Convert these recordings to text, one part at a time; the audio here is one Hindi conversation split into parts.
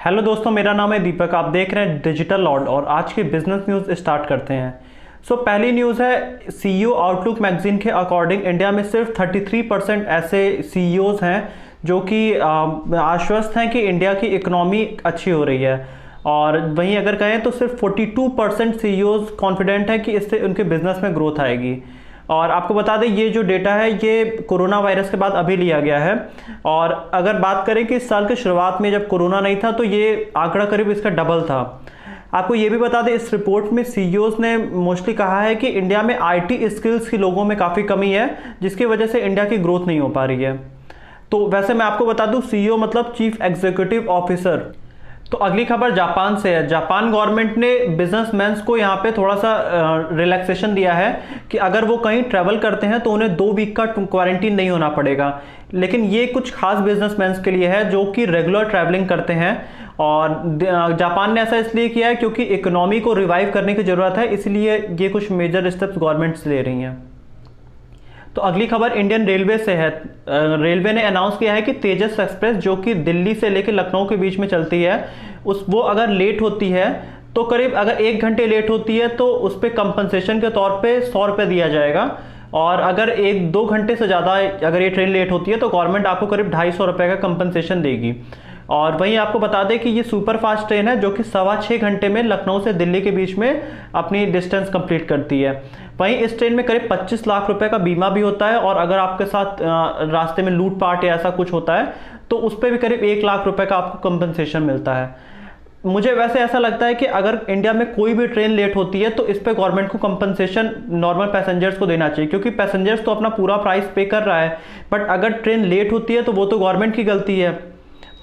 हेलो दोस्तों, मेरा नाम है दीपक। आप देख रहे हैं डिजिटल लॉर्ड और आज की बिजनेस न्यूज़ स्टार्ट करते हैं। पहली न्यूज़ है, सीईओ आउटलुक मैगजीन के अकॉर्डिंग इंडिया में सिर्फ 33% ऐसे सीईओज हैं जो कि आश्वस्त हैं कि इंडिया की इकोनॉमी अच्छी हो रही है। और वहीं अगर कहें तो सिर्फ 42% सीईओज कॉन्फिडेंट हैं कि इससे उनके बिजनेस में ग्रोथ आएगी। और आपको बता दें, ये जो डेटा है ये कोरोना वायरस के बाद अभी लिया गया है। और अगर बात करें कि इस साल के शुरुआत में जब कोरोना नहीं था तो ये आंकड़ा करीब इसका डबल था। आपको ये भी बता दें, इस रिपोर्ट में सीईओज ने मोस्टली कहा है कि इंडिया में आईटी स्किल्स की लोगों में काफ़ी कमी है, जिसकी वजह से इंडिया की ग्रोथ नहीं हो पा रही है। तो वैसे मैं आपको बता दूं, सीईओ मतलब चीफ एग्जीक्यूटिव ऑफिसर। तो अगली खबर जापान से है। जापान गवर्नमेंट ने बिजनेसमैन्स को यहाँ पे थोड़ा सा रिलैक्सेशन दिया है कि अगर वो कहीं ट्रैवल करते हैं तो उन्हें 2 वीक का क्वारंटीन नहीं होना पड़ेगा। लेकिन ये कुछ खास बिजनेसमैन्स के लिए है जो कि रेगुलर ट्रैवलिंग करते हैं। और जापान ने ऐसा इसलिए किया है क्योंकि इकोनॉमी को रिवाइव करने की ज़रूरत है, इसलिए ये कुछ मेजर स्टेप्स गवर्नमेंट्स ले रही हैं। तो अगली खबर इंडियन रेलवे से है। रेलवे ने अनाउंस किया है कि तेजस एक्सप्रेस जो कि दिल्ली से लेकर लखनऊ के बीच में चलती है, वो अगर लेट होती है तो करीब अगर 1 घंटे लेट होती है तो उस पर कंपनसेशन के तौर पे 100 रुपये दिया जाएगा। और अगर 1-2 घंटे से ज़्यादा अगर ये ट्रेन लेट होती है तो गवर्नमेंट आपको करीब 250 रुपये का कंपनसेशन देगी। और वहीं आपको बता दें कि ये सुपर फास्ट ट्रेन है जो कि 6.25 घंटे में लखनऊ से दिल्ली के बीच में अपनी डिस्टेंस कंप्लीट करती है। वहीं इस ट्रेन में करीब 25 लाख रुपए का बीमा भी होता है, और अगर आपके साथ रास्ते में लूटपाट या ऐसा कुछ होता है तो उस पर भी करीब 1 लाख रुपए का आपको कंपनसेशन मिलता है। मुझे वैसे ऐसा लगता है कि अगर इंडिया में कोई भी ट्रेन लेट होती है तो इस पर गवर्नमेंट को कंपनसेशन नॉर्मल पैसेंजर्स को देना चाहिए, क्योंकि पैसेंजर्स तो अपना पूरा प्राइस पे कर रहा है, बट अगर ट्रेन लेट होती है तो वो तो गवर्नमेंट की गलती है।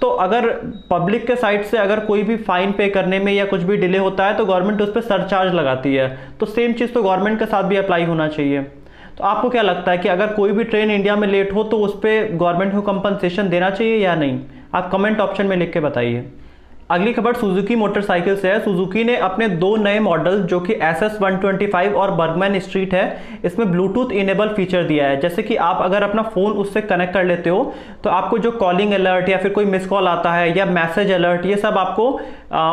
तो अगर पब्लिक के साइड से अगर कोई भी फाइन पे करने में या कुछ भी डिले होता है तो गवर्नमेंट उस पर सरचार्ज लगाती है। तो सेम चीज़ तो गवर्नमेंट के साथ भी अप्लाई होना चाहिए। तो आपको क्या लगता है कि अगर कोई भी ट्रेन इंडिया में लेट हो तो उस पर गवर्नमेंट को कंपनसेशन देना चाहिए या नहीं? आप कमेंट ऑप्शन में लिख के बताइए। अगली खबर सुजुकी मोटरसाइकिल से है। सुजुकी ने अपने 2 नए मॉडल जो कि SS125 और बर्गमैन स्ट्रीट है, इसमें ब्लूटूथ इनेबल फीचर दिया है। जैसे कि आप अगर अपना फ़ोन उससे कनेक्ट कर लेते हो तो आपको जो कॉलिंग अलर्ट या फिर कोई मिस कॉल आता है या मैसेज अलर्ट, ये सब आपको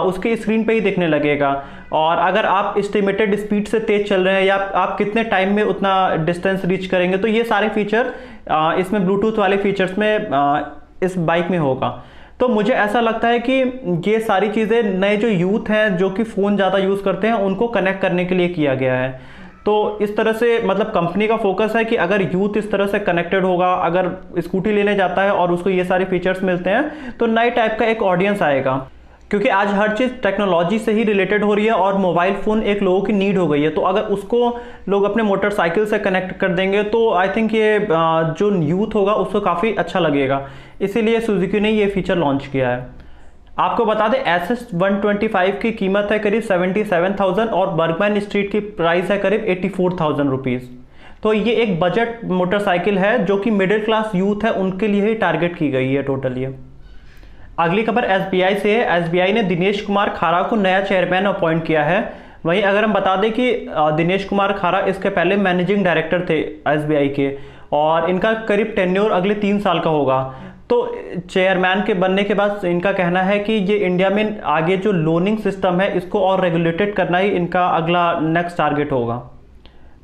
उसके स्क्रीन पे ही दिखने लगेगा। और अगर आप एस्टिमेटेड स्पीड से तेज चल रहे हैं या आप कितने टाइम में उतना डिस्टेंस रीच करेंगे, तो ये सारे फीचर इसमें ब्लूटूथ वाले फीचर्स में इस बाइक में होगा। तो मुझे ऐसा लगता है कि ये सारी चीज़ें नए जो यूथ हैं जो कि फ़ोन ज़्यादा यूज़ करते हैं उनको कनेक्ट करने के लिए किया गया है। तो इस तरह से मतलब कंपनी का फोकस है कि अगर यूथ इस तरह से कनेक्टेड होगा, अगर स्कूटी लेने जाता है और उसको ये सारे फीचर्स मिलते हैं तो नए टाइप का एक ऑडियंस आएगा। क्योंकि आज हर चीज़ टेक्नोलॉजी से ही रिलेटेड हो रही है और मोबाइल फ़ोन एक लोगों की नीड हो गई है। तो अगर उसको लोग अपने मोटरसाइकिल से कनेक्ट कर देंगे तो आई थिंक ये जो यूथ होगा उसको काफ़ी अच्छा लगेगा। इसीलिए सुजुकी ने ये फीचर लॉन्च किया है। आपको बता दें, SS125 की कीमत है करीब 77,000 और बर्गमैन स्ट्रीट की प्राइस है करीब 84,000 रुपीज़। तो ये एक बजट मोटरसाइकिल है जो कि मिडिल क्लास यूथ है उनके लिए ही टारगेट की गई है टोटली। अगली खबर SBI से है। SBI ने दिनेश कुमार खारा को नया चेयरमैन अपॉइंट किया है। वहीं अगर हम बता दें कि दिनेश कुमार खारा इसके पहले मैनेजिंग डायरेक्टर थे SBI के, और इनका करीब टेन्योर अगले 3 साल का होगा। तो चेयरमैन के बनने के बाद इनका कहना है कि ये इंडिया में आगे जो लोनिंग सिस्टम है इसको और रेगुलेटेड करना ही इनका अगला नेक्स्ट टारगेट होगा।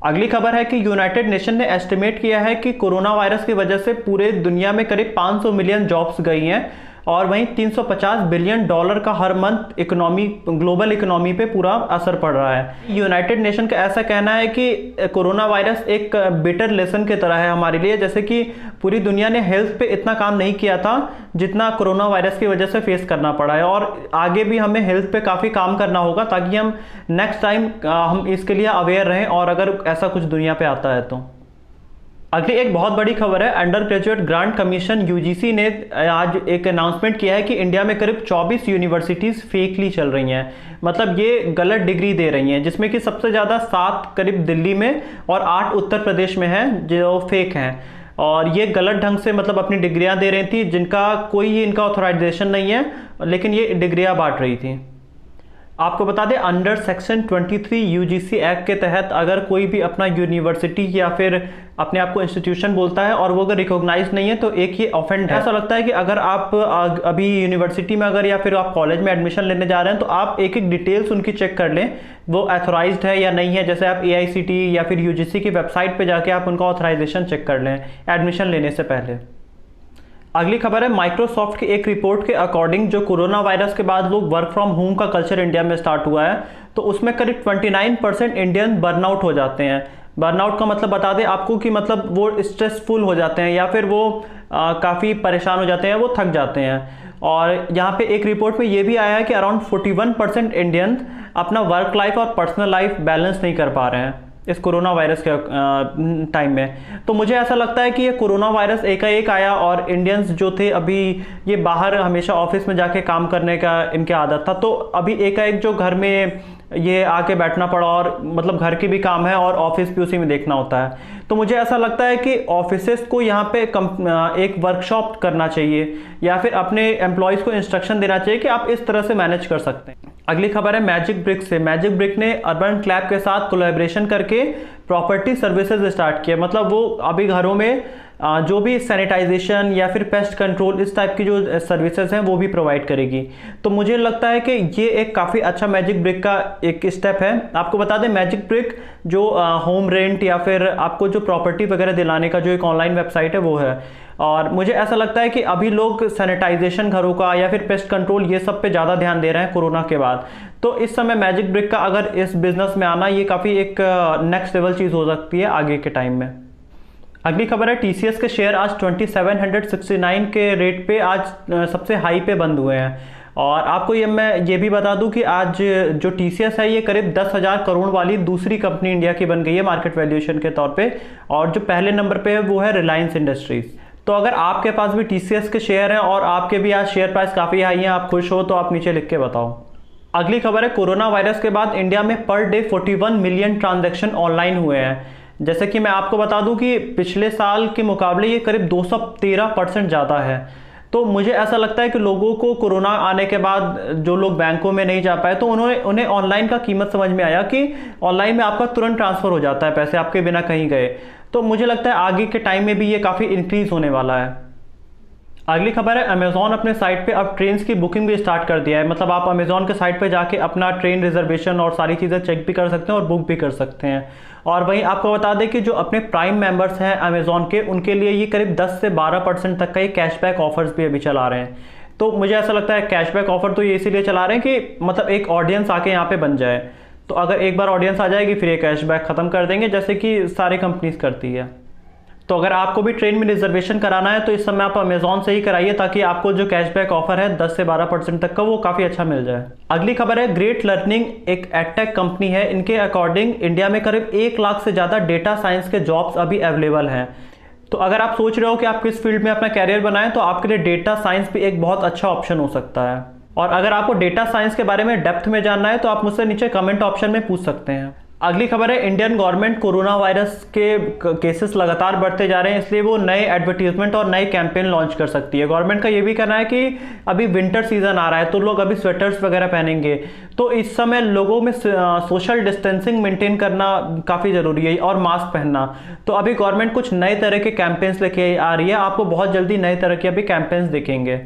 अगली खबर है कि यूनाइटेड नेशन ने एस्टिमेट किया है कि कोरोना वायरस की वजह से पूरे दुनिया में करीब 500 मिलियन जॉब्स गई हैं, और वहीं $350 बिलियन का हर मंथ ग्लोबल इकोनॉमी पे पूरा असर पड़ रहा है। यूनाइटेड नेशन का ऐसा कहना है कि कोरोना वायरस एक बिटर लेसन की तरह है हमारे लिए, जैसे कि पूरी दुनिया ने हेल्थ पे इतना काम नहीं किया था जितना कोरोना वायरस की वजह से फेस करना पड़ा है, और आगे भी हमें हेल्थ पे काफ़ी काम करना होगा ताकि हम नेक्स्ट टाइम हम इसके लिए अवेयर रहें और अगर ऐसा कुछ दुनिया पे आता है तो। अगली एक बहुत बड़ी खबर है। Under graduate grant commission UGC ने आज एक अनाउंसमेंट किया है कि इंडिया में करीब 24 यूनिवर्सिटीज़ फेकली चल रही हैं, मतलब ये गलत डिग्री दे रही हैं, जिसमें कि सबसे ज़्यादा 7 करीब दिल्ली में और 8 उत्तर प्रदेश में हैं जो फेक हैं। और ये गलत ढंग से मतलब अपनी डिग्रियां दे रही थी जिनका कोई इनका ऑथराइजेशन नहीं है, लेकिन ये डिग्रियां बांट रही थी। आपको बता दें, अंडर सेक्शन 23 यूजीसी एक्ट के तहत अगर कोई भी अपना यूनिवर्सिटी या फिर अपने आप को इंस्टीट्यूशन बोलता है और वो अगर रिकॉग्नाइज नहीं है तो एक ये ऑफेंड है। ऐसा लगता है कि अगर आप अभी यूनिवर्सिटी में अगर या फिर आप कॉलेज में एडमिशन लेने जा रहे हैं तो आप एक एक डिटेल्स उनकी चेक कर लें, वो ऑथोराइज्ड है या नहीं है। जैसे आप AICTE या फिर यूजीसी की वेबसाइट पे जाके आप उनका ऑथराइजेशन चेक कर लें एडमिशन लेने से पहले। अगली खबर है माइक्रोसॉफ्ट की एक रिपोर्ट के अकॉर्डिंग जो कोरोना वायरस के बाद लोग वर्क फ्रॉम होम का कल्चर इंडिया में स्टार्ट हुआ है तो उसमें करीब 29% इंडियन बर्नआउट हो जाते हैं। बर्नआउट का मतलब बता दें आपको कि मतलब वो स्ट्रेसफुल हो जाते हैं या फिर वो काफ़ी परेशान हो जाते हैं, वो थक जाते हैं। और यहाँ पे एक रिपोर्ट में ये भी आया है कि अराउंड 41% इंडियन अपना वर्क लाइफ और पर्सनल लाइफ बैलेंस नहीं कर पा रहे हैं इस कोरोना वायरस के टाइम में। तो मुझे ऐसा लगता है कि ये कोरोना वायरस एकाएक आया और इंडियंस जो थे अभी ये बाहर हमेशा ऑफिस में जाके काम करने का इनके आदत था, तो अभी एकाएक जो घर में ये आके बैठना पड़ा और मतलब घर के भी काम है और ऑफिस भी उसी में देखना होता है। तो मुझे ऐसा लगता है कि ऑफिसेस को यहाँ पे एक वर्कशॉप करना चाहिए या फिर अपने एम्प्लॉयज़ को इंस्ट्रक्शन देना चाहिए कि आप इस तरह से मैनेज कर सकते हैं। अगली खबर है मैजिक ब्रिक से। मैजिक ब्रिक ने अर्बन क्लैब के साथ कोलैबोरेशन करके प्रॉपर्टी सर्विसेज स्टार्ट किया। मतलब वो अभी घरों में जो भी सैनिटाइजेशन या फिर पेस्ट कंट्रोल इस टाइप की जो सर्विसेज हैं वो भी प्रोवाइड करेगी। तो मुझे लगता है कि ये एक काफ़ी अच्छा मैजिक ब्रिक का एक स्टेप है। आपको बता दें मैजिक ब्रिक जो होम रेंट या फिर आपको जो प्रॉपर्टी वगैरह दिलाने का जो एक ऑनलाइन वेबसाइट है वो है। और मुझे ऐसा लगता है कि अभी लोग सैनिटाइजेशन घरों का या फिर पेस्ट कंट्रोल ये सब पे ज़्यादा ध्यान दे रहे हैं कोरोना के बाद। तो इस समय मैजिक ब्रिक का अगर इस बिजनेस में आना ये काफ़ी एक नेक्स्ट लेवल चीज़ हो सकती है आगे के टाइम में। अगली खबर है TCS के शेयर आज 2769 के रेट पे आज सबसे हाई पे बंद हुए हैं। और आपको मैं ये भी बता दूं कि आज जो TCS है ये करीब 10,000 करोड़ वाली दूसरी कंपनी इंडिया की बन गई है मार्केट वैल्यूएशन के तौर पे। और जो पहले नंबर पे है वो है रिलायंस इंडस्ट्रीज। तो अगर आपके पास भी TCS के शेयर हैं और आपके भी आज शेयर प्राइस काफ़ी हाई हैं, आप खुश हो तो आप नीचे लिख के बताओ। अगली खबर है कोरोना वायरस के बाद इंडिया में per day 41 million transaction online हुए हैं। जैसे कि मैं आपको बता दूं कि पिछले साल के मुकाबले ये करीब 213% ज़्यादा है। तो मुझे ऐसा लगता है कि लोगों को कोरोना आने के बाद जो लोग बैंकों में नहीं जा पाए तो उन्हें ऑनलाइन का कीमत समझ में आया कि ऑनलाइन में आपका तुरंत ट्रांसफ़र हो जाता है पैसे आपके बिना कहीं गए। तो मुझे लगता है आगे के टाइम में भी ये काफ़ी इंक्रीज़ होने वाला है। अगली खबर है अमेज़ॉन अपने साइट पे अब ट्रेन्स की बुकिंग भी स्टार्ट कर दिया है। मतलब आप अमेज़ॉन के साइट पे जाके अपना ट्रेन रिजर्वेशन और सारी चीज़ें चेक भी कर सकते हैं और बुक भी कर सकते हैं। और वहीं आपको बता दें कि जो अपने प्राइम मेंबर्स हैं अमेज़ॉन के, उनके लिए ये करीब 10 से 12% तक का ये कैशबैक ऑफर्स भी अभी चला रहे हैं। तो मुझे ऐसा लगता है कैशबैक ऑफर तो ये इसीलिए चला रहे हैं कि मतलब एक ऑडियंस आके यहाँ पे बन जाए। तो अगर एक बार ऑडियंस आ जाएगी फिर ये कैशबैक ख़त्म कर देंगे जैसे कि सारी कंपनीज करती है। तो अगर आपको भी ट्रेन में रिजर्वेशन कराना है तो इस समय आप अमेज़ॉन से ही कराइए ताकि आपको जो कैशबैक ऑफर है 10 से 12% तक का वो काफ़ी अच्छा मिल जाए। अगली खबर है ग्रेट लर्निंग एक एडटेक कंपनी है। इनके अकॉर्डिंग इंडिया में करीब 1 लाख से ज़्यादा डेटा साइंस के जॉब्स अभी अवेलेबल हैं। तो अगर आप सोच रहे हो कि आप किस फील्ड में अपना कैरियर बनाएं तो आपके लिए डेटा साइंस भी एक बहुत अच्छा ऑप्शन हो सकता है। और अगर आपको डेटा साइंस के बारे में डेप्थ में जानना है तो आप मुझसे नीचे कमेंट ऑप्शन में पूछ सकते हैं। अगली खबर है इंडियन गवर्नमेंट कोरोना वायरस के केसेस लगातार बढ़ते जा रहे हैं, इसलिए वो नए एडवर्टीजमेंट और नए कैंपेन लॉन्च कर सकती है। गवर्नमेंट का ये भी कहना है कि अभी विंटर सीजन आ रहा है तो लोग अभी स्वेटर्स वगैरह पहनेंगे। तो इस समय लोगों में सोशल डिस्टेंसिंग मेंटेन करना काफ़ी ज़रूरी है और मास्क पहनना। तो अभी गवर्नमेंट कुछ नए तरह के कैंपेन्स लेके आ रही है, आपको बहुत जल्दी नए तरह के अभी कैंपेन्स दिखेंगे।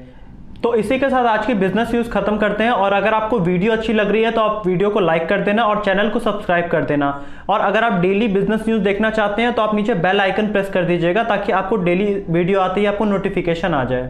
तो इसी के साथ आज की बिजनेस न्यूज़ खत्म करते हैं। और अगर आपको वीडियो अच्छी लग रही है तो आप वीडियो को लाइक कर देना और चैनल को सब्सक्राइब कर देना। और अगर आप डेली बिजनेस न्यूज़ देखना चाहते हैं तो आप नीचे बेल आइकन प्रेस कर दीजिएगा ताकि आपको डेली वीडियो आते ही आपको नोटिफिकेशन आ जाए।